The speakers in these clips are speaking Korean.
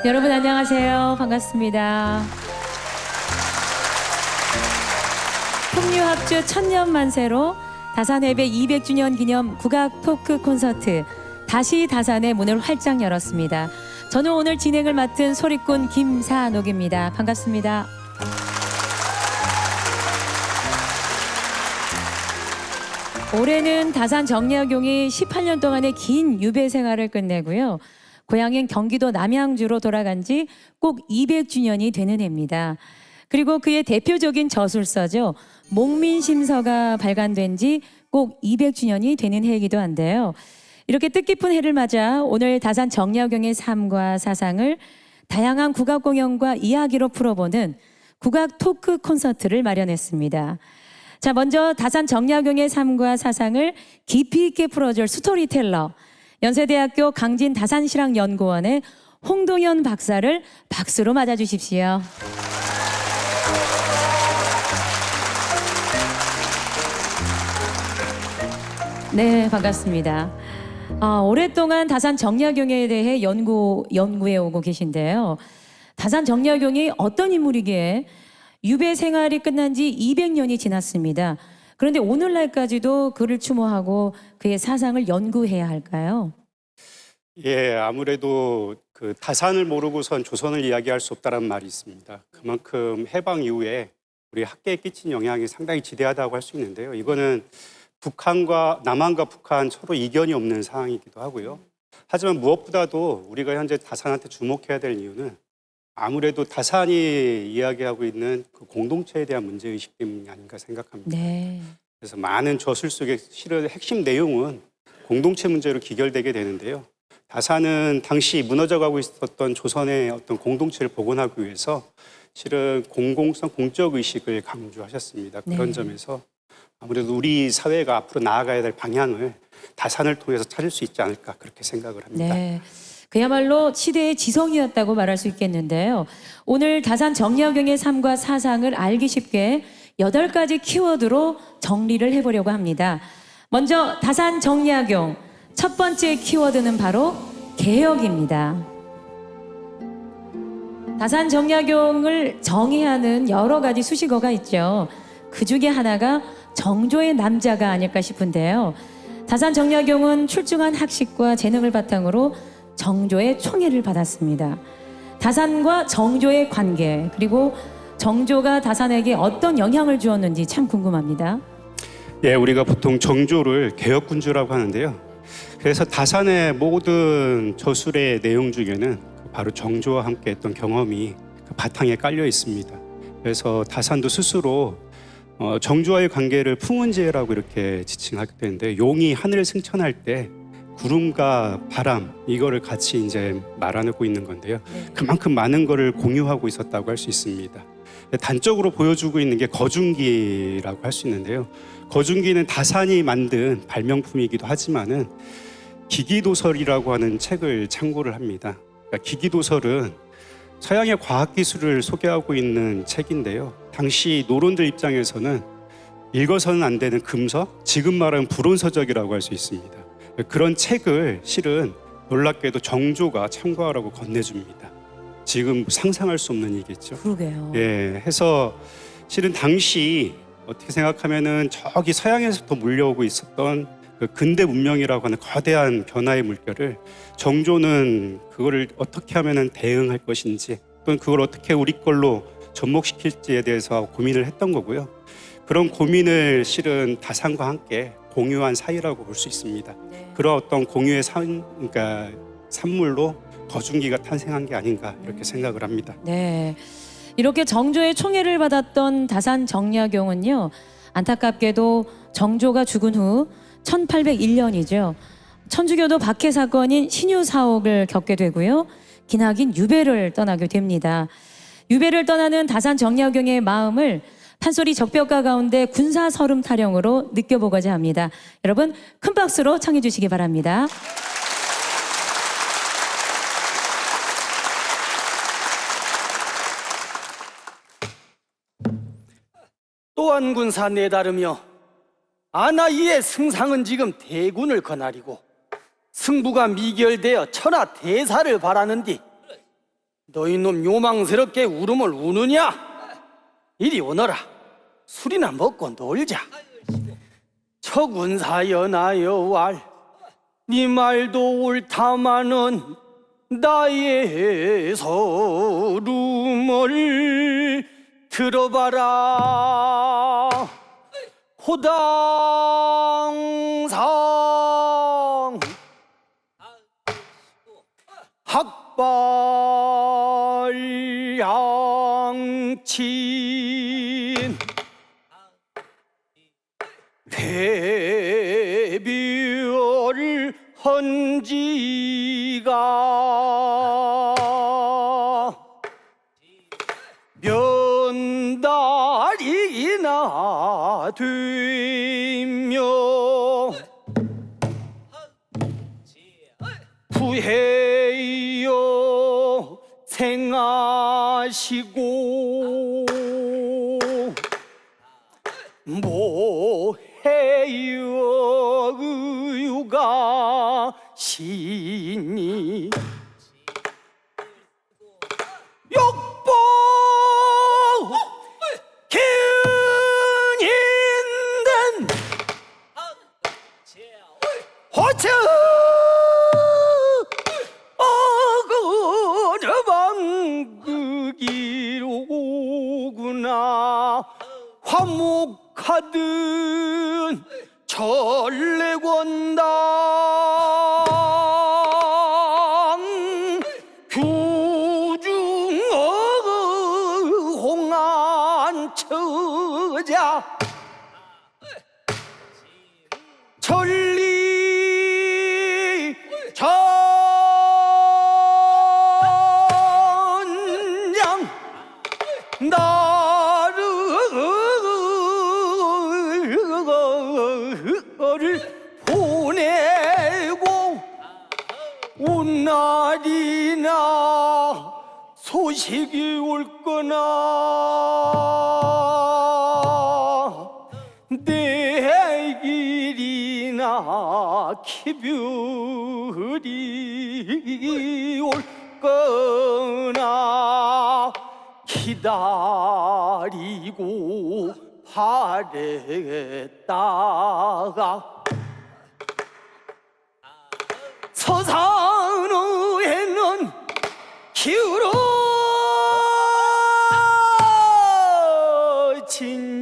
여러분 안녕하세요. 반갑습니다. 풍류합주 천년만세로 다산회배 200주년 기념 국악 토크 콘서트 다시 다산의 문을 활짝 열었습니다. 저는 오늘 진행을 맡은 소리꾼 김사녹입니다. 반갑습니다. 올해는 다산 정약용이 18년 동안의 긴 유배 생활을 끝내고요. 고향인 경기도 남양주로 돌아간 지 꼭 200주년이 되는 해입니다. 그리고 그의 대표적인 저술서죠. 목민심서가 발간된 지 꼭 200주년이 되는 해이기도 한데요. 이렇게 뜻깊은 해를 맞아 오늘 다산 정약용의 삶과 사상을 다양한 국악 공연과 이야기로 풀어보는 국악 토크 콘서트를 마련했습니다. 자, 먼저 다산 정약용의 삶과 사상을 깊이 있게 풀어줄 스토리텔러 연세대학교 강진 다산실학연구원의 홍동현 박사를 박수로 맞아주십시오. 네, 반갑습니다. 오랫동안 다산 정약용에 대해 연구해 오고 계신데요. 다산 정약용이 어떤 인물이기에 유배 생활이 끝난 지 200년이 지났습니다. 그런데 오늘날까지도 그를 추모하고 그의 사상을 연구해야 할까요? 예, 아무래도 그 다산을 모르고선 조선을 이야기할 수 없다는 말이 있습니다. 그만큼 해방 이후에 우리 학계에 끼친 영향이 상당히 지대하다고 할 수 있는데요. 이거는 남한과 북한 서로 이견이 없는 상황이기도 하고요. 하지만 무엇보다도 우리가 현재 다산한테 주목해야 될 이유는 아무래도 다산이 이야기하고 있는 그 공동체에 대한 문제의식 때문이 아닌가 생각합니다. 네. 그래서 많은 저술 속에 실은 핵심 내용은 공동체 문제로 기결되게 되는데요. 다산은 당시 무너져가고 있었던 조선의 어떤 공동체를 복원하기 위해서 실은 공공성, 공적 의식을 강조하셨습니다. 그런 네. 점에서 아무래도 우리 사회가 앞으로 나아가야 될 방향을 다산을 통해서 찾을 수 있지 않을까 그렇게 생각을 합니다. 네. 그야말로 시대의 지성이었다고 말할 수 있겠는데요. 오늘 다산 정약용의 삶과 사상을 알기 쉽게 8가지 키워드로 정리를 해보려고 합니다. 먼저 다산 정약용 첫 번째 키워드는 바로 개혁입니다. 다산 정약용을 정의하는 여러 가지 수식어가 있죠. 그 중에 하나가 정조의 남자가 아닐까 싶은데요. 다산 정약용은 출중한 학식과 재능을 바탕으로 정조의 총애를 받았습니다. 다산과 정조의 관계, 그리고 정조가 다산에게 어떤 영향을 주었는지 참 궁금합니다. 예, 우리가 보통 정조를 개혁군주라고 하는데요. 그래서 다산의 모든 저술의 내용 중에는 바로 정조와 함께 했던 경험이 그 바탕에 깔려 있습니다. 그래서 다산도 스스로 정조와의 관계를 풍운제라고 이렇게 지칭하게 되는데, 용이 하늘을 승천할 때 구름과 바람 이거를 같이 이제 말아내고 있는 건데요. 그만큼 많은 거를 공유하고 있었다고 할 수 있습니다. 단적으로 보여주고 있는 게 거중기라고 할 수 있는데요. 거중기는 다산이 만든 발명품이기도 하지만은 기기도설이라고 하는 책을 참고를 합니다. 그러니까 기기도설은 서양의 과학기술을 소개하고 있는 책인데요. 당시 노론들 입장에서는 읽어서는 안 되는 금서, 지금 말하는 불온서적이라고 할 수 있습니다. 그런 책을 실은 놀랍게도 정조가 참고하라고 건네줍니다. 지금 상상할 수 없는 일이겠죠. 그러게요. 예, 해서 실은 당시 어떻게 생각하면은 저기 서양에서부터 물려오고 있었던 그 근대 문명이라고 하는 거대한 변화의 물결을 정조는 그거를 어떻게 하면은 대응할 것인지, 또는 그걸 어떻게 우리 걸로 접목시킬지에 대해서 고민을 했던 거고요. 그런 고민을 실은 다산과 함께 공유한 사이라고 볼 수 있습니다. 네. 그런 어떤 공유의 그러니까 산물로 거중기가 탄생한 게 아닌가 이렇게 생각을 합니다. 네. 이렇게 정조의 총애를 받았던 다산 정약용은요, 안타깝게도 정조가 죽은 후 1801년이죠. 천주교도 박해 사건인 신유사옥을 겪게 되고요. 기나긴 유배를 떠나게 됩니다. 유배를 떠나는 다산 정약용의 마음을 판소리 적벽가 가운데 군사 서름 타령으로 느껴보고자 합니다. 여러분 큰 박수로 청해 주시기 바랍니다. 또한 군사 내다르며 아나이의 승상은 지금 대군을 거나리고 승부가 미결되어 천하 대사를 바라는디 너 이놈 요망스럽게 울음을 우느냐? 이리 오너라. 술이나 먹고 놀자. 처군사여나여 왈, 네 말도 옳다마는 나의 서름을 들어봐라. 호당상 학발양친 대별 헌지가 몇 달이나 되며 부해여 생하시고 모해여 의유가 시니 욕보 근인된 호처 어그저방 그 기로구나. 화목하든 전래권당 규중어 홍안처자 천리 전장 나를 보내고 온 날이나 소식이 올 거나 내 길이나 기별이 올 거나 기다리고 바랬다가 서산에는 기울어진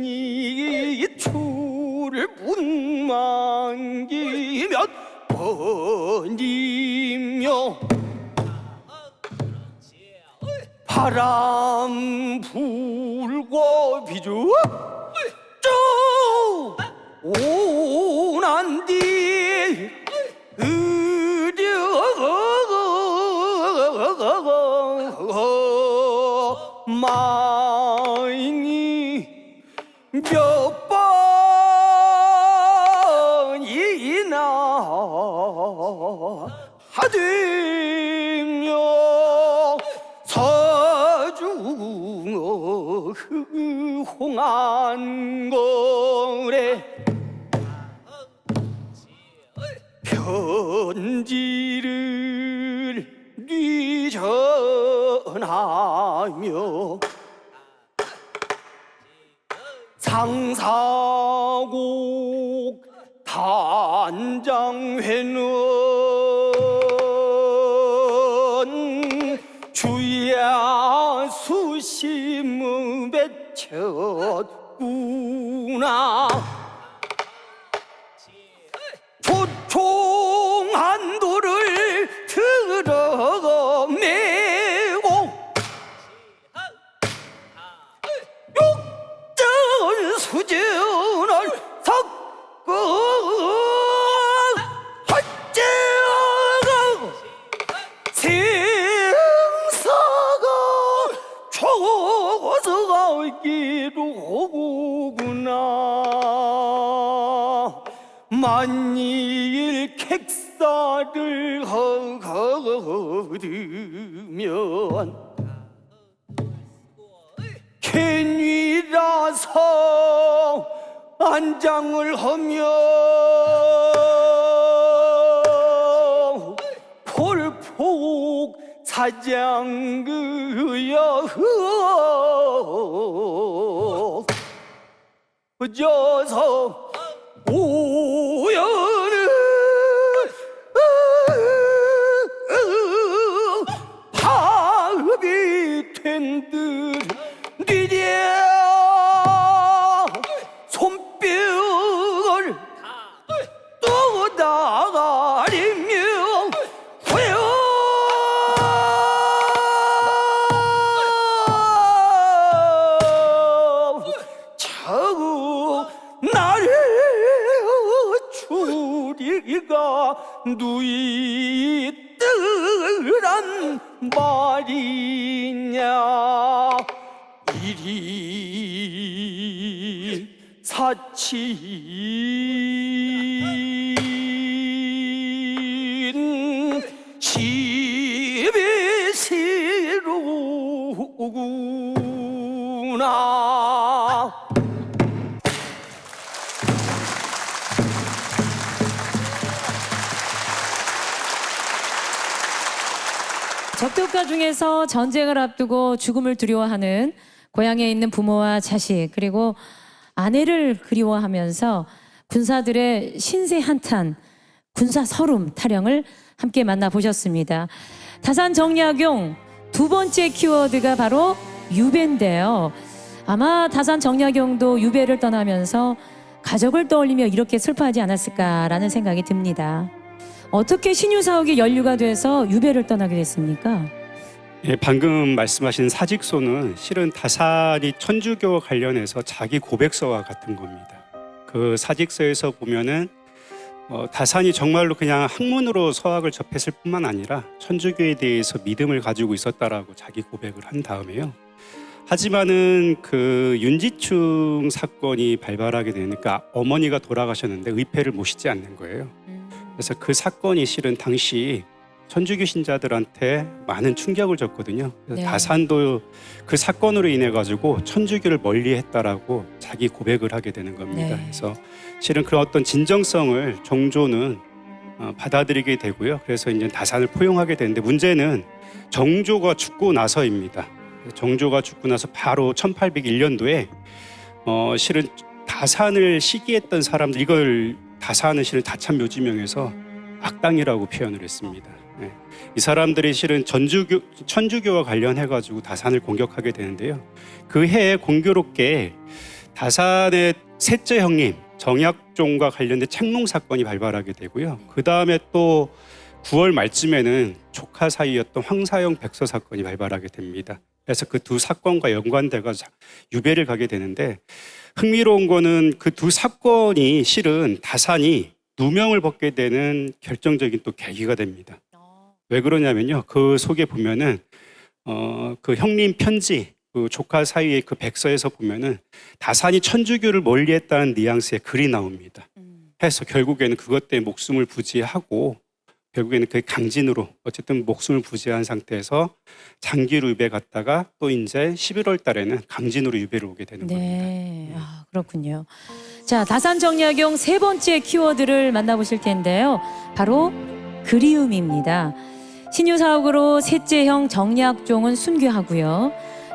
이 추를 분만기 몇 번이며 바람 불고 비주 쭉 오난뒤 마이니 몇 번이나 하되며 서중어 홍안거래 편지를 네 전하며 상사곡 단장회는 주야 수심을 맺혔구나. 조총한도를 들어매고 육전 수준을 섞고 헛째가 생사가 초서가기로 오구나. 만일 객사를 허거두면 괜히라서 안장을 하며 폴폭 사장그여 져서 오연은 파업이 된 듯 뒤려 손뼉을 또 나가리며 차고 나를 추리가 누이더란 말이냐 이리 사친 시비시로구나. 적독가 중에서 전쟁을 앞두고 죽음을 두려워하는 고향에 있는 부모와 자식 그리고 아내를 그리워하면서 군사들의 신세 한탄, 군사 서름 타령을 함께 만나보셨습니다. 다산 정약용 두 번째 키워드가 바로 유배인데요. 아마 다산 정약용도 유배를 떠나면서 가족을 떠올리며 이렇게 슬퍼하지 않았을까라는 생각이 듭니다. 어떻게 신유사옥이 연루가 돼서 유배를 떠나게 됐습니까? 예, 방금 말씀하신 사직서는 실은 다산이 천주교와 관련해서 자기 고백서와 같은 겁니다. 그 사직서에서 보면은 다산이 정말로 그냥 학문으로 서학을 접했을 뿐만 아니라 천주교에 대해서 믿음을 가지고 있었다라고 자기 고백을 한 다음에요. 하지만은 그 윤지충 사건이 발발하게 되니까 어머니가 돌아가셨는데 의패를 모시지 않는 거예요. 그래서 그 사건이 실은 당시 천주교 신자들한테 많은 충격을 줬거든요. 그래서 네. 다산도 그 사건으로 인해 가지고 천주교를 멀리했다라고 자기 고백을 하게 되는 겁니다. 네. 그래서 실은 그런 어떤 진정성을 정조는 받아들이게 되고요. 그래서 이제 다산을 포용하게 되는데 문제는 정조가 죽고 나서입니다. 정조가 죽고 나서 바로 1801년도에 실은 다산을 시기했던 사람들 이걸 다산은 실은 다참묘지명에서 악당이라고 표현을 했습니다. 네. 이 사람들이 실은 천주교와 관련해가지고 다산을 공격하게 되는데요. 그 해에 공교롭게 다산의 셋째 형님 정약종과 관련된 책농 사건이 발발하게 되고요. 그 다음에 또 9월 말쯤에는 조카 사이였던 황사영 백서 사건이 발발하게 됩니다. 그래서 그 두 사건과 연관돼가 유배를 가게 되는데 흥미로운 거는 그 두 사건이 실은 다산이 누명을 벗게 되는 결정적인 또 계기가 됩니다. 왜 그러냐면요. 그 속에 보면은 그 형님 편지, 그 조카 사이의 그 백서에서 보면은 다산이 천주교를 멀리했다는 뉘앙스의 글이 나옵니다. 해서 결국에는 그것 때문에 목숨을 부지하고 결국에는 그 강진으로 어쨌든 목숨을 부지한 상태에서 장기로 유배 갔다가 또 이제 11월 달에는 강진으로 유배를 오게 되는 겁니다. 네, 아, 그렇군요. 자, 다산 정약용 세 번째 키워드를 만나보실 텐데요. 바로 그리움입니다. 신유사옥으로 셋째 형 정약종은 순교하고요.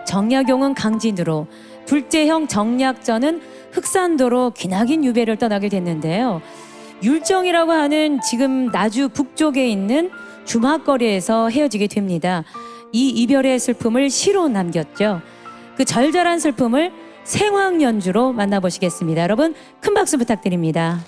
정약용은 강진으로, 둘째 형 정약전은 흑산도로 기나긴 유배를 떠나게 됐는데요. 율정이라고 하는 지금 나주 북쪽에 있는 주막거리에서 헤어지게 됩니다. 이 이별의 슬픔을 시로 남겼죠. 그 절절한 슬픔을 생황 연주로 만나보시겠습니다. 여러분 큰 박수 부탁드립니다.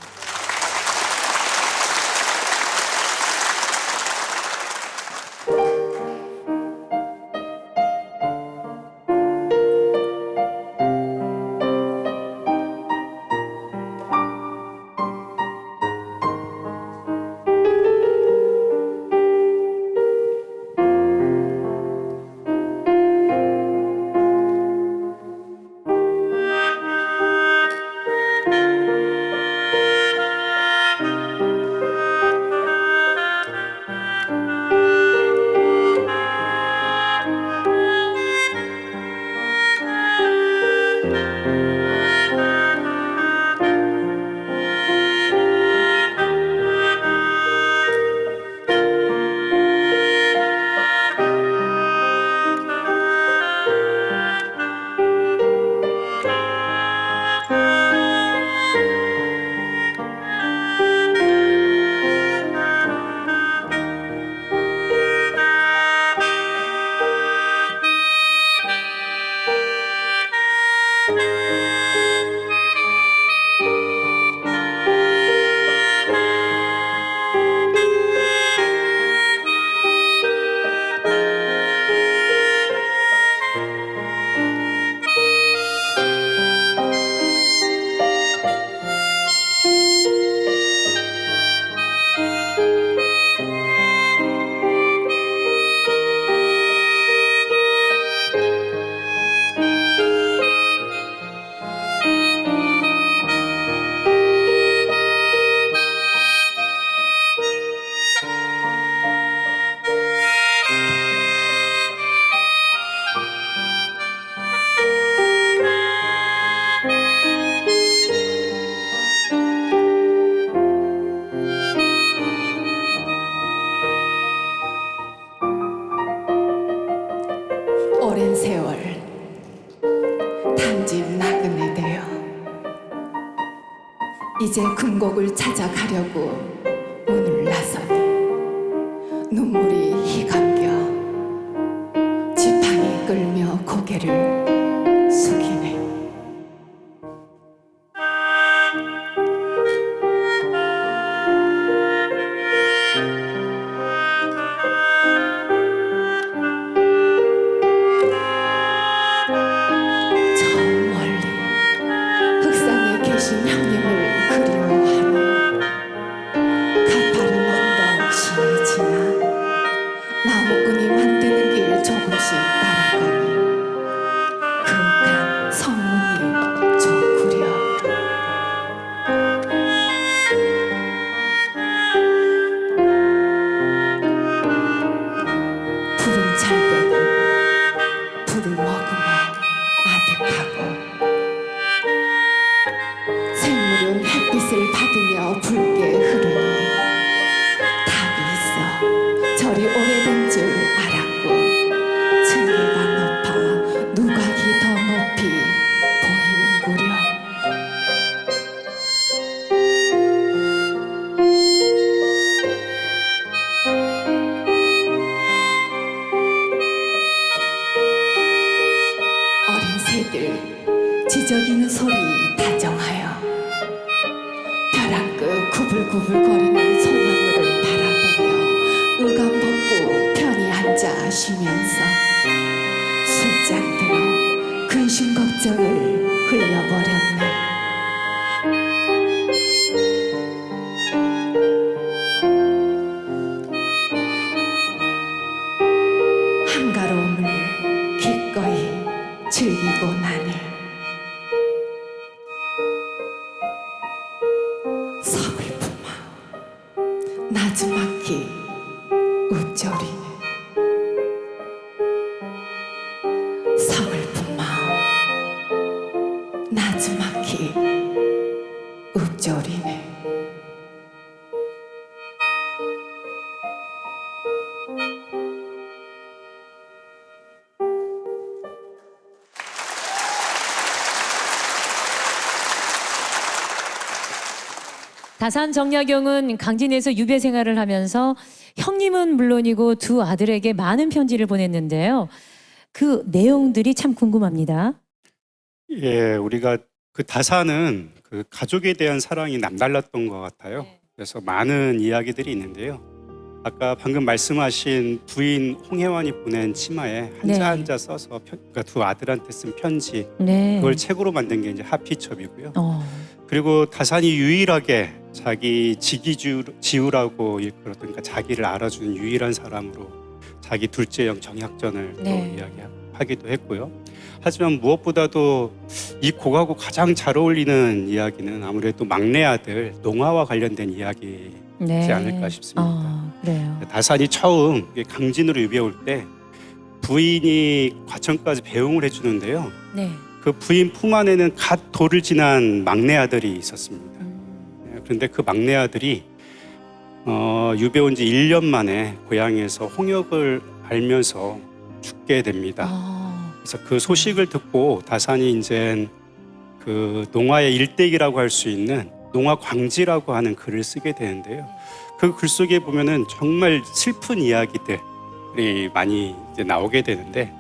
오랜 세월 단지 나그네 되어 이제 궁곡을 찾아가려고 문을 나서니 눈물이 희감겨 지팡이 끌며 고개를 숙이네. 형님을 그리워하며 가파른 언덕 시내 지나 나무꾼이 만드는 길 조금씩 따라가니 그윽한 성문이 좋구려. 푸른 잘되는 불을 머금어 아득하고 샘물은 햇빛을 받으며 붉게 흐르니 답이 있어 절이 오래된 줄 알았고 층계가 높아 누각이 더 높이 보이는구려. 어린 새들 지저귀는 소리 다정하여 벼랑 끝 구불구불거리는 소나무를 바라보며 의감 벗고 편히 앉아 쉬면서 술잔 들어 근심 걱정을 흘려버렸네. 한가로움을 기꺼이 즐기고 나니 서글픈 마음 나지막히 읊조리네. 서글픈 마음 나지막히 읊조리네. 다산 정약용은 강진에서 유배 생활을 하면서 형님은 물론이고 두 아들에게 많은 편지를 보냈는데요. 그 내용들이 참 궁금합니다. 예, 우리가 그 다산은 그 가족에 대한 사랑이 남달랐던 것 같아요. 그래서 많은 이야기들이 있는데요. 아까 방금 말씀하신 부인 홍혜환이 보낸 치마에 한자 네. 한자 써서 그러니까 두 아들한테 쓴 편지, 네. 그걸 책으로 만든 게 이제 하피첩이고요. 그리고 다산이 유일하게 자기 지우라고 일컬었던, 그러니까 자기를 알아주는 유일한 사람으로 자기 둘째 형 정약전을 또 네. 이야기하기도 했고요. 하지만 무엇보다도 이 곡하고 가장 잘 어울리는 이야기는 아무래도 막내 아들 농아와 관련된 이야기이지 네. 않을까 싶습니다. 그래요. 다산이 처음 강진으로 유배 올 때 부인이 과천까지 배웅을 해주는데요. 네. 그 부인 품 안에는 갓 돌을 지난 막내 아들이 있었습니다. 그런데 그 막내 아들이 유배 온 지 1년 만에 고향에서 홍역을 앓면서 죽게 됩니다. 그래서 그 소식을 듣고 다산이 이제 그 농아의 일대기라고 할 수 있는 농아 광지라고 하는 글을 쓰게 되는데요. 그 글 속에 보면은 정말 슬픈 이야기들이 많이 이제 나오게 되는데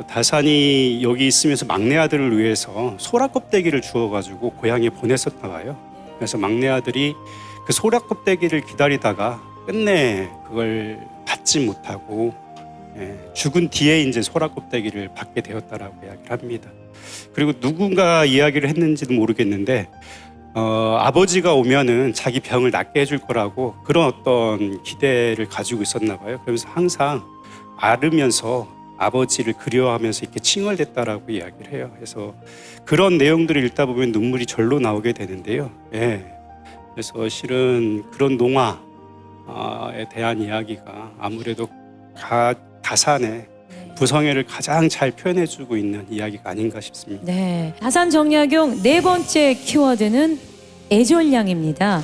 다산이 여기 있으면서 막내 아들을 위해서 소라 껍데기를 주워가지고 고향에 보냈었나 봐요. 그래서 막내 아들이 그 소라 껍데기를 기다리다가 끝내 그걸 받지 못하고 죽은 뒤에 이제 소라 껍데기를 받게 되었다라고 이야기를 합니다. 그리고 누군가 이야기를 했는지도 모르겠는데 아버지가 오면은 자기 병을 낫게 해줄 거라고 그런 어떤 기대를 가지고 있었나 봐요. 그래서 항상 앓으면서 아버지를 그리워하면서 이렇게 칭얼댔다라고 이야기를 해요. 그래서 그런 내용들을 읽다 보면 눈물이 절로 나오게 되는데요. 그래서 실은 그런 농화에 대한 이야기가 아무래도 다산의 부성애를 가장 잘 표현해주고 있는 이야기가 아닌가 싶습니다. 네, 다산 정약용 네 번째 키워드는 애절량입니다.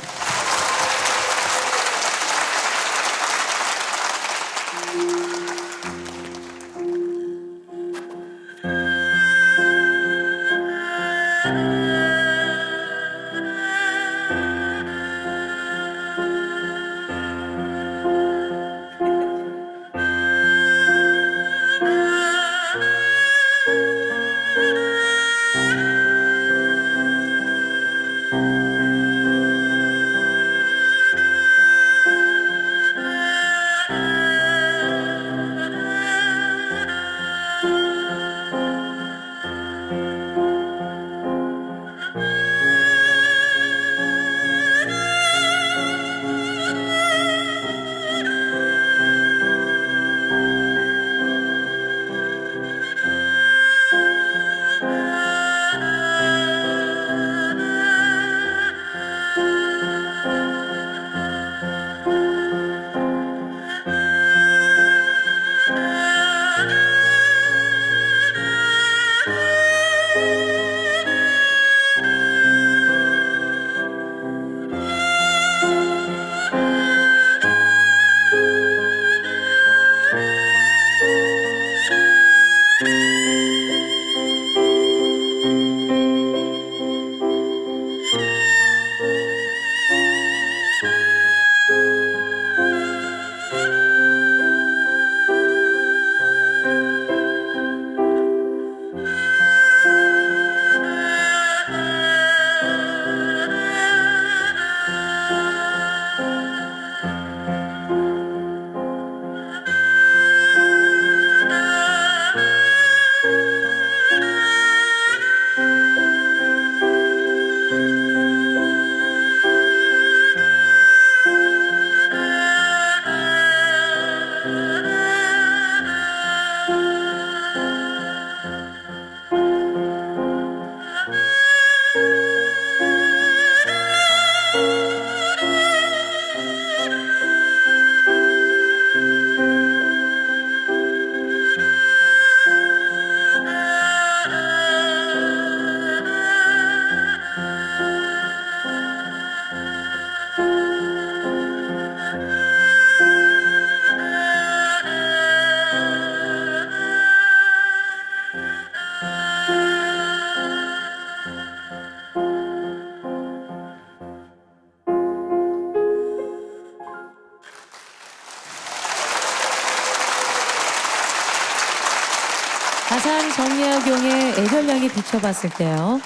다산 정약용의 애절량이 비춰봤을 때요.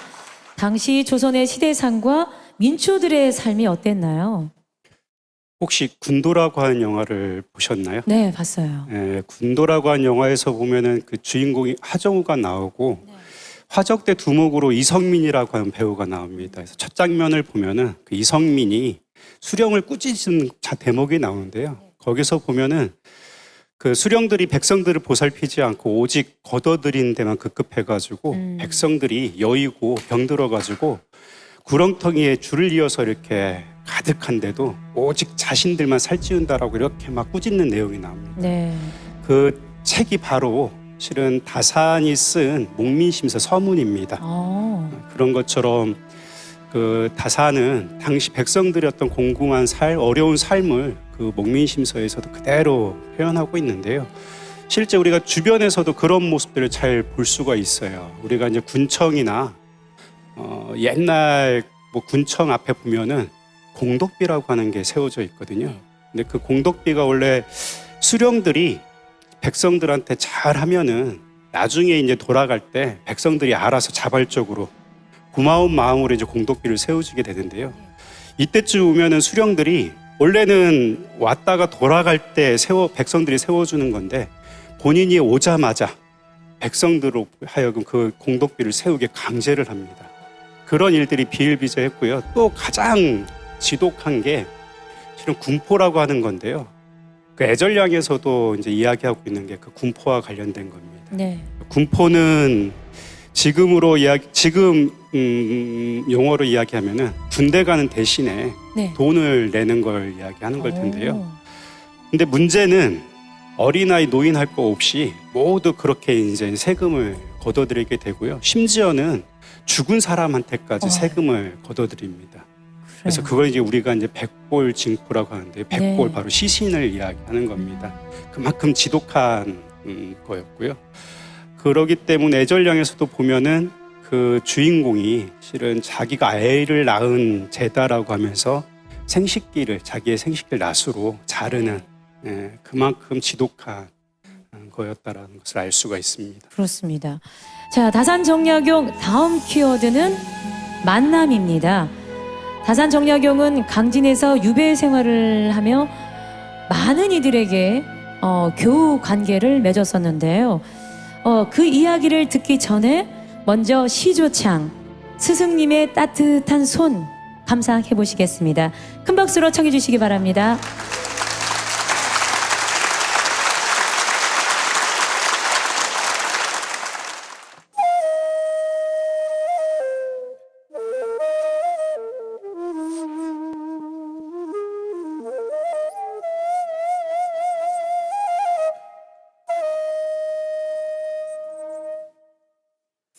당시 조선의 시대상과 민초들의 삶이 어땠나요? 혹시 군도라고 하는 영화를 보셨나요? 네, 봤어요. 군도라고 하는 영화에서 보면은 그 주인공이 하정우가 나오고 화적대 두목으로 이성민이라고 하는 배우가 나옵니다. 그래서 첫 장면을 보면은 그 이성민이 수령을 꾸짖는 대목이 나오는데요. 거기서 보면은 그 수령들이 백성들을 보살피지 않고 오직 걷어들이는 데만 급급해가지고 백성들이 여의고 병들어가지고 구렁텅이에 줄을 이어서 이렇게 가득한데도 오직 자신들만 살찌운다라고 이렇게 막 꾸짖는 내용이 나옵니다. 네. 그 책이 바로 실은 다산이 쓴 목민심서 서문입니다. 그런 것처럼 그 다산은 당시 백성들이 어떤 공공한 어려운 삶을 그 목민심서에서도 그대로 표현하고 있는데요. 실제 우리가 주변에서도 그런 모습들을 잘 볼 수가 있어요. 우리가 이제 군청이나 옛날 뭐 군청 앞에 보면은 공덕비라고 하는 게 세워져 있거든요. 근데 그 공덕비가 원래 수령들이 백성들한테 잘하면은 나중에 이제 돌아갈 때 백성들이 알아서 자발적으로 고마운 마음으로 이제 공덕비를 세워주게 되는데요. 이때쯤 오면은 수령들이 원래는 왔다가 돌아갈 때 백성들이 세워주는 건데 본인이 오자마자 백성들로 하여금 그 공덕비를 세우게 강제를 합니다. 그런 일들이 비일비재했고요. 또 가장 지독한 게 실은 군포라고 하는 건데요. 그 애절량에서도 이제 이야기하고 있는 게 그 군포와 관련된 겁니다. 네. 군포는 지금 용어로 이야기하면은 군대 가는 대신에 네. 돈을 내는 걸 이야기하는 걸 텐데요. 오. 근데 문제는 어린아이 노인 할 거 없이 모두 그렇게 이제 세금을 걷어들이게 되고요. 심지어는 죽은 사람한테까지 세금을 걷어들입니다. 그래서 그걸 이제 우리가 이제 백골 징포라고 하는데 백골 네. 바로 시신을 이야기하는 겁니다. 그만큼 지독한 거였고요. 그러기 때문에 애절량에서도 보면은 그 주인공이 실은 자기가 애를 낳은 제다라고 하면서 자기의 생식기를 낫으로 자르는 그만큼 지독한 거였다라는 것을 알 수가 있습니다. 그렇습니다. 자, 다산정약용 다음 키워드는 만남입니다. 다산정약용은 강진에서 유배 생활을 하며 많은 이들에게 교우 관계를 맺었었는데요. 그 이야기를 듣기 전에 먼저 시조창 스승님의 따뜻한 손 감상해 보시겠습니다. 큰 박수로 청해 주시기 바랍니다.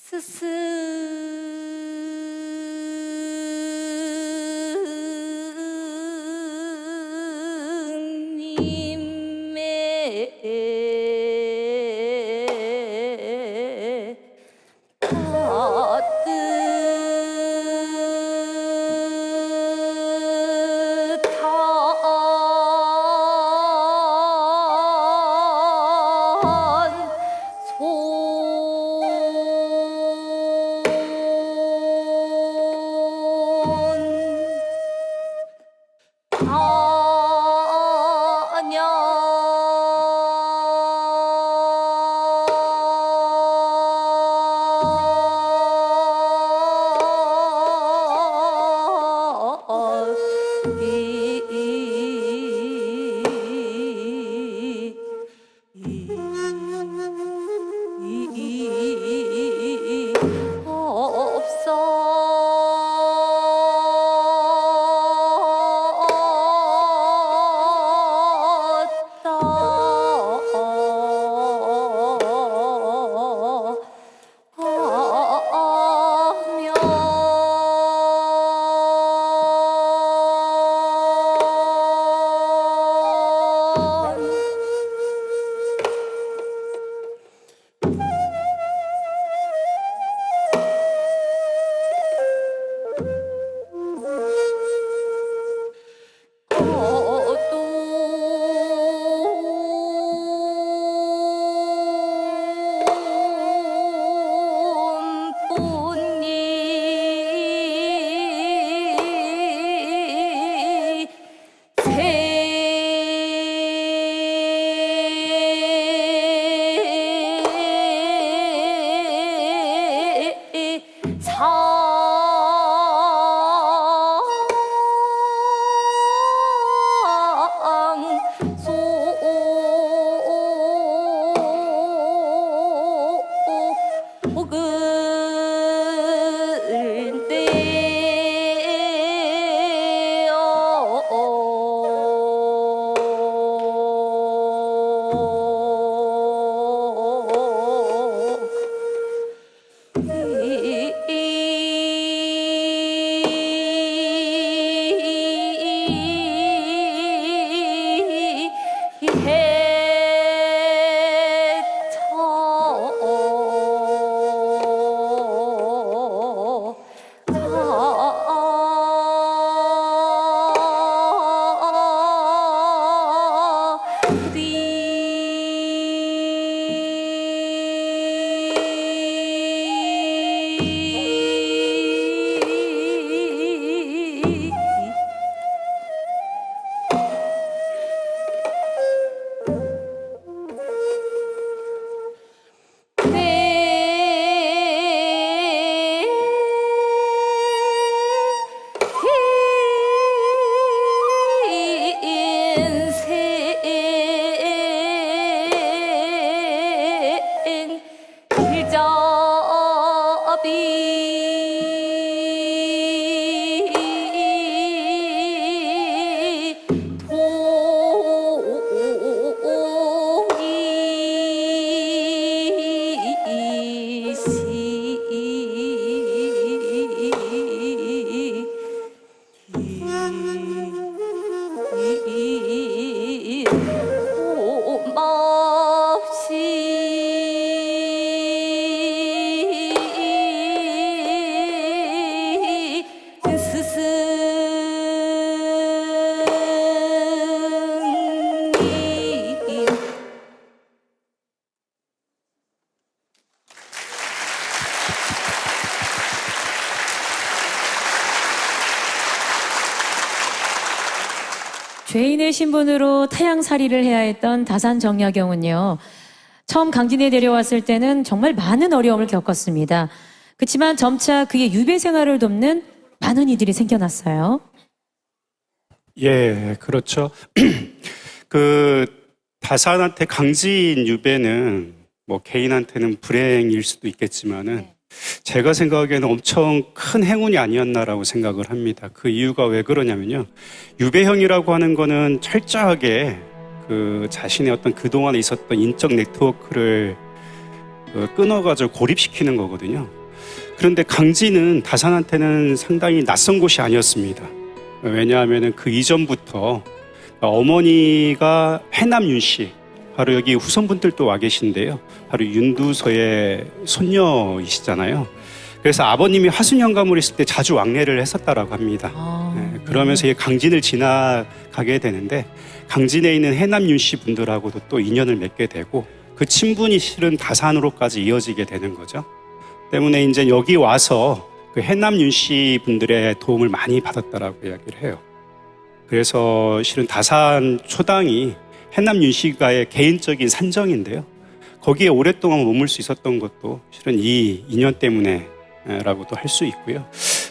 스승님의 따뜻한 속을 죄인의 신분으로 타향살이를 해야 했던 다산 정약용은요, 처음 강진에 내려왔을 때는 정말 많은 어려움을 겪었습니다. 그렇지만 점차 그의 유배 생활을 돕는 많은 이들이 생겨났어요. 예, 그렇죠. 그 다산한테 강진 유배는 뭐 개인한테는 불행일 수도 있겠지만은 제가 생각하기에는 엄청 큰 행운이 아니었나라고 생각을 합니다. 그 이유가 왜 그러냐면요. 유배형이라고 하는 거는 철저하게 그 자신의 어떤 그동안에 있었던 인적 네트워크를 끊어가지고 고립시키는 거거든요. 그런데 강진은 다산한테는 상당히 낯선 곳이 아니었습니다. 왜냐하면 그 이전부터 어머니가 해남 윤씨, 바로 여기 후손분들도 와 계신데요. 바로 윤두서의 손녀이시잖아요. 그래서 아버님이 화순현감을 있을 때 자주 왕래를 했었다라고 합니다. 네, 그러면서 이 강진을 지나가게 되는데 강진에 있는 해남 윤씨 분들하고도 또 인연을 맺게 되고 그 친분이 실은 다산으로까지 이어지게 되는 거죠. 때문에 이제 여기 와서 그 해남 윤씨 분들의 도움을 많이 받았다라고 이야기를 해요. 그래서 실은 다산 초당이 해남 윤씨가의 개인적인 산정인데요. 거기에 오랫동안 머물 수 있었던 것도 실은 이 인연 때문에라고도 할 수 있고요.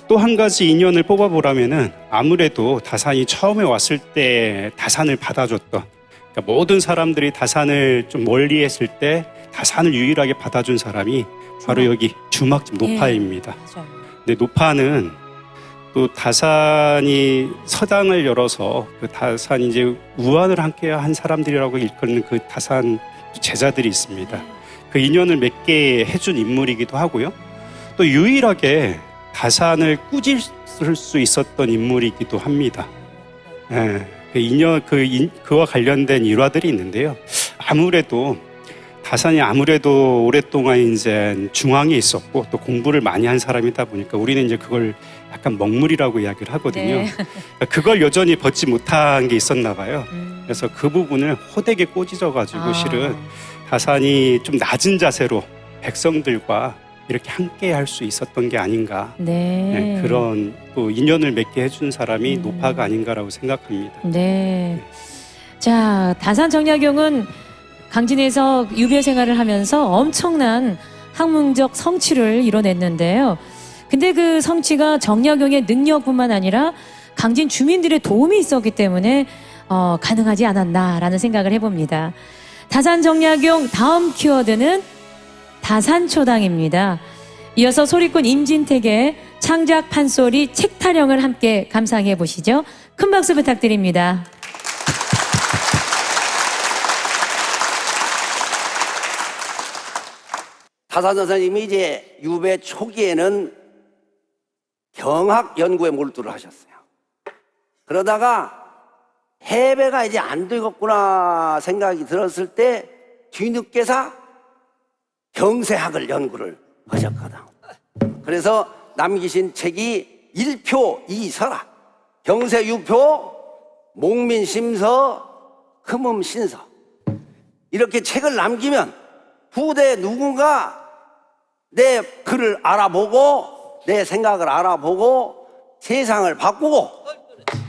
또 한 가지 인연을 뽑아보라면은 아무래도 다산이 처음에 왔을 때 다산을 받아줬던, 그러니까 모든 사람들이 다산을 좀 멀리 했을 때 다산을 유일하게 받아준 사람이 바로 여기 주막집 노파입니다. 맞아요. 근데 노파는 또 다산이 서당을 열어서 그 다산 이제 우환을 함께 한 사람들이라고 일컫는 그 다산 제자들이 있습니다. 그 인연을 맺게 해준 인물이기도 하고요. 또 유일하게 다산을 꾸짖을 수 있었던 인물이기도 합니다. 예, 그 인연, 그와 관련된 일화들이 있는데요. 아무래도 다산이 오랫동안 이제 중앙에 있었고 또 공부를 많이 한 사람이다 보니까 우리는 이제 그걸 약간 먹물이라고 이야기를 하거든요. 네. 그걸 여전히 벗지 못한 게 있었나 봐요. 그래서 그 부분을 호되게 꼬집어가지고 실은 다산이 좀 낮은 자세로 백성들과 이렇게 함께 할 수 있었던 게 아닌가. 네, 그런 또 인연을 맺게 해준 사람이 노파가 아닌가라고 생각합니다. 네. 자, 다산 정약용은 강진에서 유배 생활을 하면서 엄청난 학문적 성취를 이뤄냈는데요. 근데 그 성취가 정약용의 능력뿐만 아니라 강진 주민들의 도움이 있었기 때문에 가능하지 않았나라는 생각을 해봅니다. 다산 정약용 다음 키워드는 다산초당입니다. 이어서 소리꾼 임진택의 창작 판소리 책 타령을 함께 감상해 보시죠. 큰 박수 부탁드립니다. 다산 선생님이 이제 유배 초기에는 경학 연구에 몰두를 하셨어요. 그러다가 해배가 이제 안 되겠구나 생각이 들었을 때 뒤늦게서 경세학을 연구를 하셨거든. 그래서 남기신 책이 일표 이서라. 경세유표, 목민심서, 흠음신서. 이렇게 책을 남기면 후대에 누군가 내 글을 알아보고 내 생각을 알아보고 세상을 바꾸고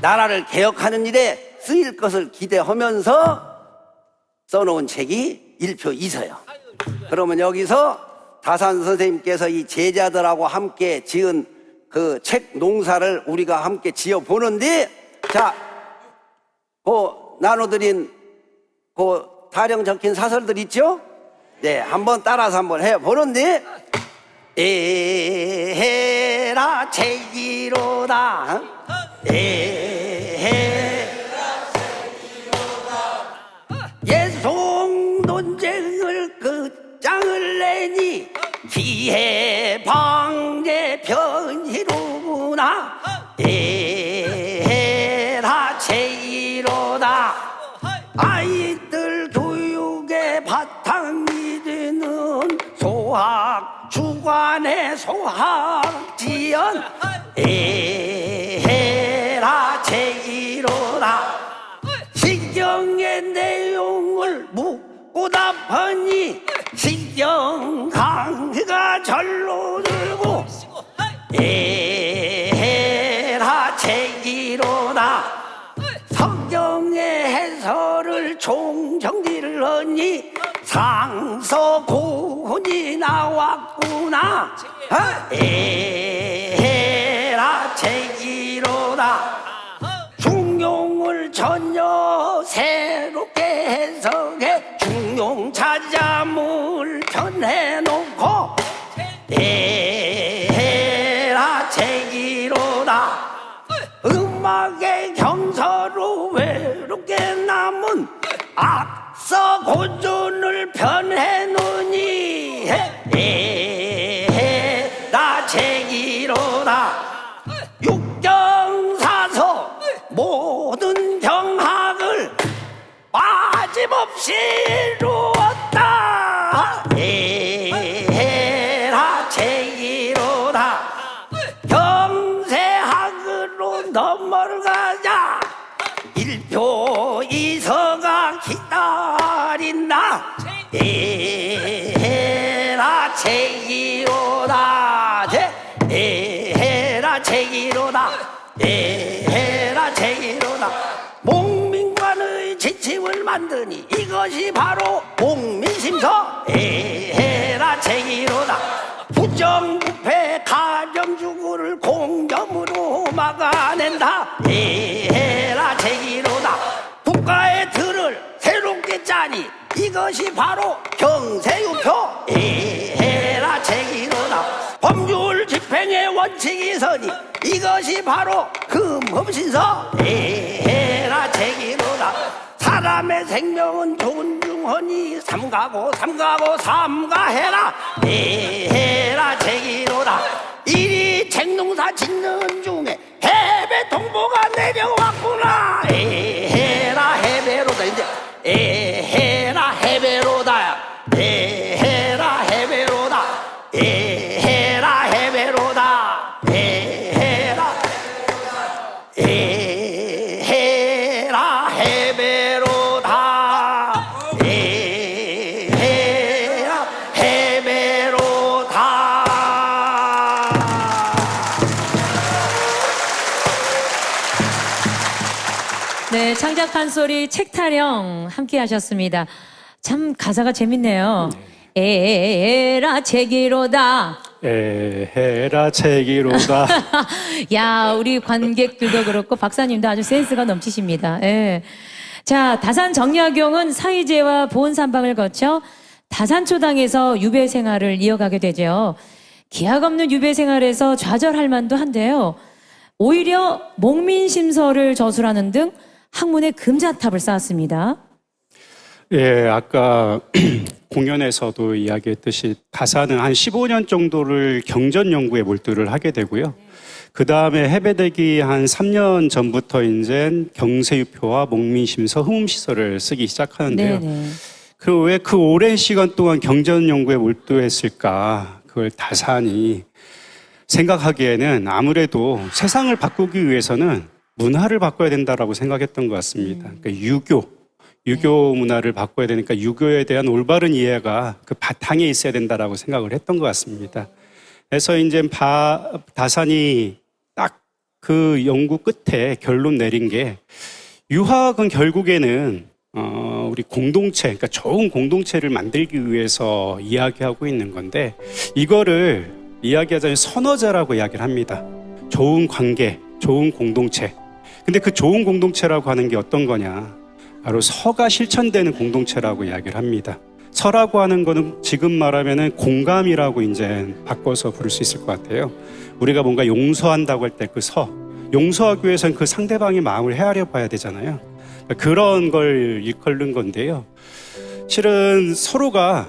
나라를 개혁하는 일에 쓰일 것을 기대하면서 써놓은 책이 일표 이서요. 그러면 여기서 다산 선생님께서 이 제자들하고 함께 지은 그 책 농사를 우리가 함께 지어보는데, 자, 나눠드린 타령 적힌 사설들 있죠? 네, 한번 따라서 한번 해보는데, 에헤라 제기로다 예송 논쟁을 끝장을 내니 기해 방제 변희로구나 에헤라 제기로다 아이들 교육의 바탕이 되는 소학 주관의 소학지연 에헤라 제기로다 신경의 내용을 묻고 답하니 신경 강의가 절로 들고 에헤라 제기로다 성경의 해설을 총정리를 하니 상서 고훈이 나왔구나 에헤라 제기로다 중용을 전혀 새롭게 해석해 중용 찾아물 전해놓고 에헤라 제기로다 음악의 경서로 외롭게 남은 악서 고전을 편해놓으니 에헤라 제기로다 육경사서 모든 경학을 빠짐없이 이루었다 에헤라 제기로다 경세학으로 넘어가자 일표 이서가 기다린다 에헤라 제기로다 에헤라 제기로다 에헤라 제기로다 목민관의 지침을 만드니 이것이 바로 목민심서 에헤라 제기로다 부정부패 가정주구를 공점으로 막아낸다 에헤라 제기로다 국가의 틀을 새롭게 짜니 이것이 바로 경세유표 에헤라 제기로다 법률 집행의 원칙이 서니 이것이 바로 금법신서 에헤라 제기로다 사람의 생명은 존중하니 삼가고 삼가해라 에헤라 제기로다 이리 책농사 짓는 중에 해배 통보가 내려왔구나 에헤라 해배로다 이제 에헤라 해배로다 에헤라 해배로다 에헤라 해배로다 에헤라 해배로다 에헤라 해배로다 네, 창작 판소리 책 타령 함께 하셨습니다. 참 가사가 재밌네요. 에라 제기로다. 에헤라 제기로다. 야, 우리 관객들도 그렇고 박사님도 아주 센스가 넘치십니다. 예. 자, 다산 정약용은 사위제와 보은산방을 거쳐 다산초당에서 유배 생활을 이어가게 되죠. 기약 없는 유배 생활에서 좌절할 만도 한데요. 오히려 목민심서를 저술하는 등 학문의 금자탑을 쌓았습니다. 예, 아까 공연에서도 이야기했듯이 다산은 한 15년 정도를 경전 연구에 몰두를 하게 되고요. 그 다음에 해배되기 한 3년 전부터 이제 경세유표와 목민심서, 흐음시서를 쓰기 시작하는데요. 그 왜 그 오랜 시간 동안 경전 연구에 몰두했을까? 그걸 다산이 생각하기에는 아무래도 세상을 바꾸기 위해서는 문화를 바꿔야 된다라고 생각했던 것 같습니다. 그러니까 유교 문화를 바꿔야 되니까 유교에 대한 올바른 이해가 그 바탕에 있어야 된다라고 생각을 했던 것 같습니다. 그래서 이제 다산이 딱 그 연구 끝에 결론 내린 게 유학은 결국에는 우리 공동체, 그러니까 좋은 공동체를 만들기 위해서 이야기하고 있는 건데 이거를 이야기하자면 선어자라고 이야기를 합니다. 좋은 관계, 좋은 공동체. 근데 그 좋은 공동체라고 하는 게 어떤 거냐? 바로 서가 실천되는 공동체라고 이야기를 합니다. 서라고 하는 거는 지금 말하면은 공감이라고 이제 바꿔서 부를 수 있을 것 같아요. 우리가 뭔가 용서한다고 할 때 그 서, 용서하기 위해서는 그 상대방의 마음을 헤아려 봐야 되잖아요. 그런 걸 일컫는 건데요. 실은 서로가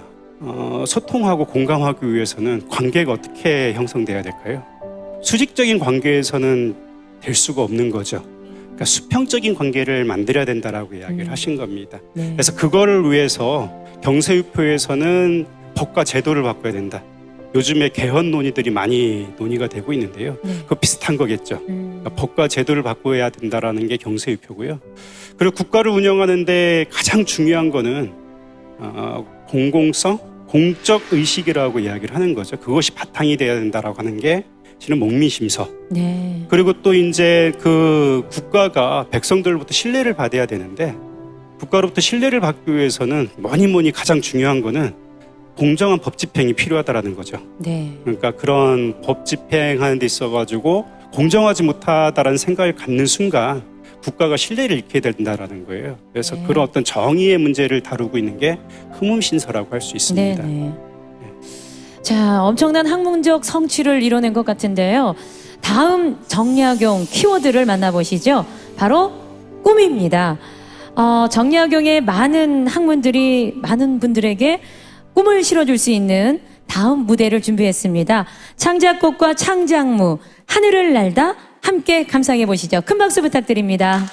소통하고 공감하기 위해서는 관계가 어떻게 형성돼야 될까요? 수직적인 관계에서는 될 수가 없는 거죠. 그러니까 수평적인 관계를 만들어야 된다라고 이야기를 하신 겁니다. 네. 그래서 그거를 위해서 경세유표에서는 법과 제도를 바꿔야 된다. 요즘에 개헌 논의들이 많이 논의가 되고 있는데요. 네. 그거 비슷한 거겠죠. 그러니까 법과 제도를 바꿔야 된다라는 게 경세유표고요. 그리고 국가를 운영하는데 가장 중요한 거는 공공성, 공적 의식이라고 이야기를 하는 거죠. 그것이 바탕이 돼야 된다라고 하는 게 실은 목민심서. 네. 그리고 또 이제 그 국가가 백성들로부터 신뢰를 받아야 되는데 국가로부터 신뢰를 받기 위해서는 뭐니 가장 중요한 거는 공정한 법 집행이 필요하다라는 거죠. 네. 그러니까 그런 법 집행하는 데 있어가지고 공정하지 못하다라는 생각을 갖는 순간 국가가 신뢰를 잃게 된다라는 거예요. 그래서 네. 그런 어떤 정의의 문제를 다루고 있는 게 흠음신서라고 할 수 있습니다. 네. 자, 엄청난 학문적 성취를 이뤄낸 것 같은데요. 다음 정약용 키워드를 만나보시죠. 바로 꿈입니다. 정약용의 많은 학문들이 많은 분들에게 꿈을 실어줄 수 있는 다음 무대를 준비했습니다. 창작곡과 창작무 하늘을 날다 함께 감상해 보시죠. 큰 박수 부탁드립니다.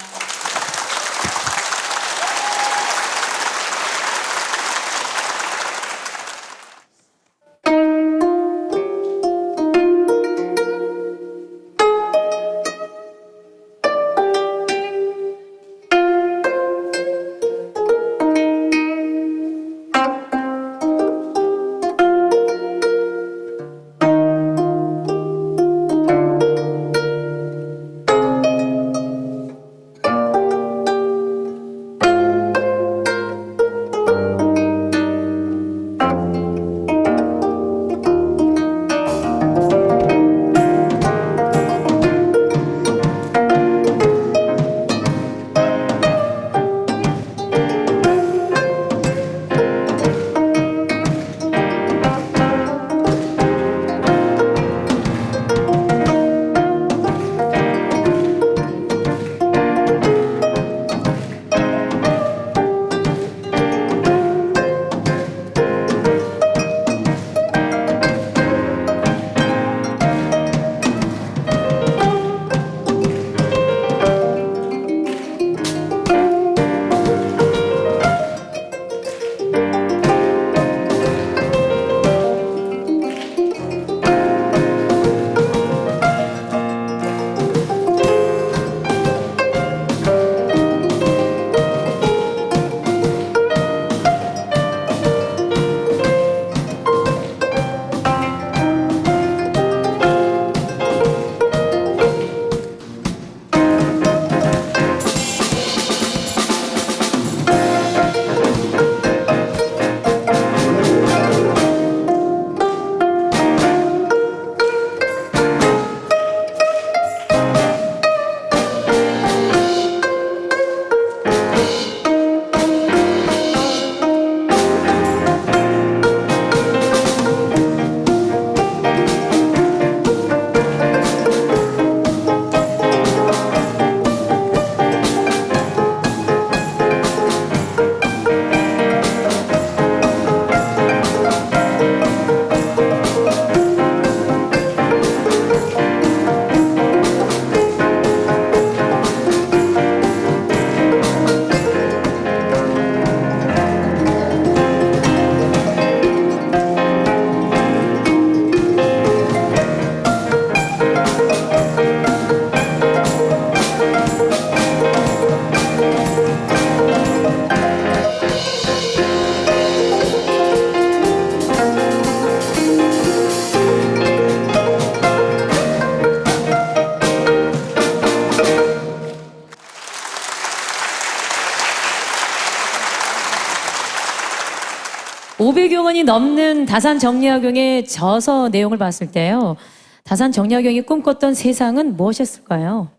(500여 원이) 넘는 다산 정약용의 저서 내용을 봤을 때요. 다산 정약용이 꿈꿨던 세상은 무엇이었을까요?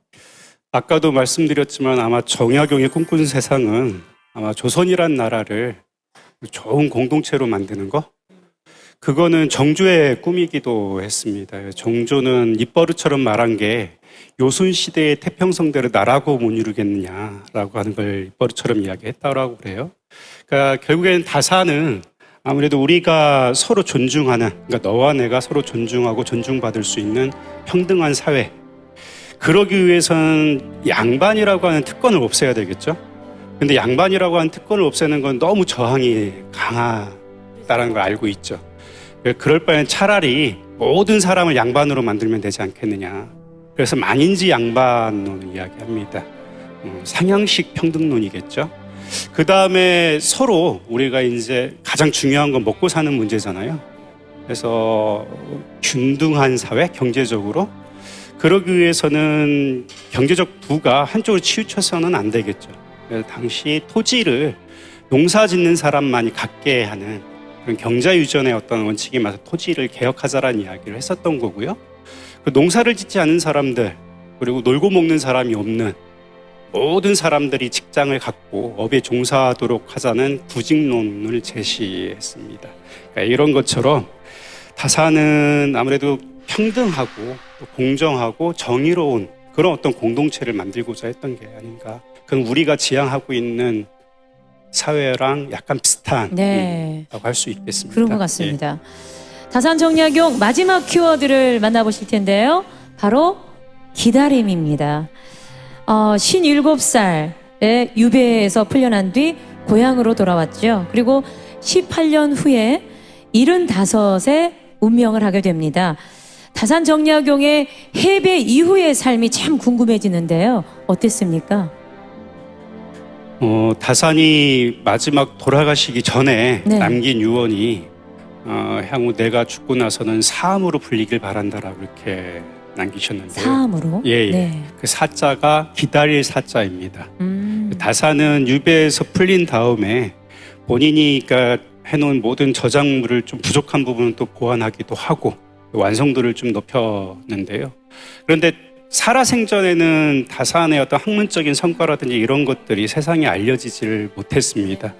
아까도 말씀드렸지만 아마 정약용이 꿈꾼 세상은 아마 조선이란 나라를 좋은 공동체로 만드는 거. 그거는 정조의 꿈이기도 했습니다. 정조는 입버릇처럼 말한 게 요순시대의 태평성대로 나라고 못 이루겠느냐라고 하는 걸 입버릇처럼 이야기했다고 그래요. 그러니까 결국에는 다사는 아무래도 우리가 서로 존중하는, 그러니까 너와 내가 서로 존중하고 존중받을 수 있는 평등한 사회. 그러기 위해서는 양반이라고 하는 특권을 없애야 되겠죠. 근데 양반이라고 하는 특권을 없애는 건 너무 저항이 강하다는 걸 알고 있죠. 그럴 바에는 차라리 모든 사람을 양반으로 만들면 되지 않겠느냐. 그래서 만인지 양반론을 이야기합니다. 상향식 평등론이겠죠. 그 다음에 서로 우리가 이제 가장 중요한 건 먹고 사는 문제잖아요. 그래서 균등한 사회, 경제적으로. 그러기 위해서는 경제적 부가 한쪽으로 치우쳐서는 안 되겠죠. 그래서 당시 토지를 농사 짓는 사람만이 갖게 하는 그런 경자유전의 어떤 원칙에 맞서 토지를 개혁하자라는 이야기를 했었던 거고요. 그 농사를 짓지 않은 사람들, 그리고 놀고 먹는 사람이 없는 모든 사람들이 직장을 갖고 업에 종사하도록 하자는 구직론을 제시했습니다. 그러니까 이런 것처럼 다사는 아무래도 평등하고 공정하고 정의로운 그런 어떤 공동체를 만들고자 했던 게 아닌가. 그건 우리가 지향하고 있는 사회랑 약간 비슷한 라고 할 수 있겠습니다. 그런 것 같습니다. 다산 정약용 마지막 키워드를 만나보실 텐데요. 바로 기다림입니다. 57살에 유배에서 풀려난 뒤 고향으로 돌아왔죠. 그리고 18년 후에 75의 운명을 하게 됩니다. 다산 정약용의 해배 이후의 삶이 참 궁금해지는데요. 어땠습니까? 다산이 마지막 돌아가시기 전에 네. 남긴 유언이 향후 내가 죽고 나서는 사암으로 불리길 바란다라고 이렇게 남기셨는데요. 사암으로? 예. 네. 그 사자가 기다릴 사자입니다. 다산은 유배에서 풀린 다음에 본인이 그러니까 해놓은 모든 저작물을 좀 부족한 부분은 또 보완하기도 하고 완성도를 좀 높였는데요. 그런데 살아생전에는 다산의 어떤 학문적인 성과라든지 이런 것들이 세상에 알려지질 못했습니다.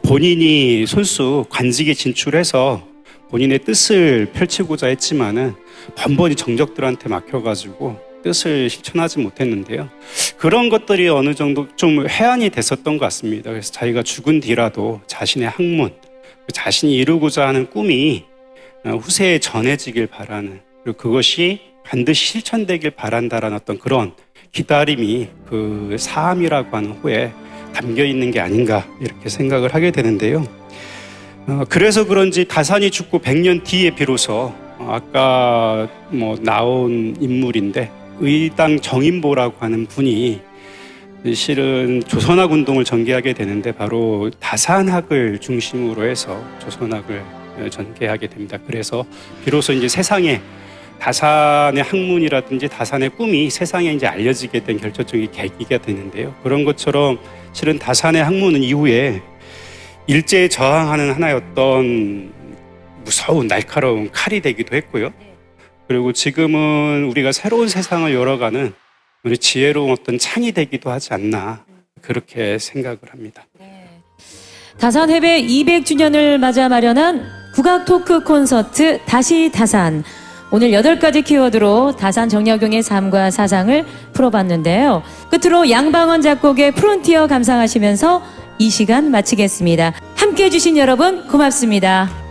본인이 손수 관직에 진출해서 본인의 뜻을 펼치고자 했지만은 번번이 정적들한테 막혀가지고 뜻을 실천하지 못했는데요. 그런 것들이 어느 정도 좀 해안이 됐었던 것 같습니다. 그래서 자기가 죽은 뒤라도 자신의 학문, 자신이 이루고자 하는 꿈이 후세에 전해지길 바라는, 그리고 그것이 반드시 실천되길 바란다라는 어떤 그런 기다림이 그 사암이라고 하는 호에 담겨 있는 게 아닌가 이렇게 생각을 하게 되는데요. 그래서 그런지 다산이 죽고 100년 뒤에 비로소 아까 나온 인물인데 의당 정인보라고 하는 분이 실은 조선학 운동을 전개하게 되는데 바로 다산학을 중심으로 해서 조선학을 전개하게 됩니다. 그래서 비로소 이제 세상에 다산의 학문이라든지 다산의 꿈이 세상에 이제 알려지게 된 결정적인 계기가 되는데요. 그런 것처럼 실은 다산의 학문은 이후에 일제에 저항하는 하나의 어떤 무서운 날카로운 칼이 되기도 했고요. 그리고 지금은 우리가 새로운 세상을 열어가는 우리 지혜로운 어떤 창이 되기도 하지 않나 그렇게 생각을 합니다. 다산 해배 200주년을 맞아 마련한 국악 토크 콘서트 다시 다산. 오늘 8가지 키워드로 다산 정약용의 삶과 사상을 풀어봤는데요. 끝으로 양방원 작곡의 프론티어 감상하시면서 이 시간 마치겠습니다. 함께해 주신 여러분 고맙습니다.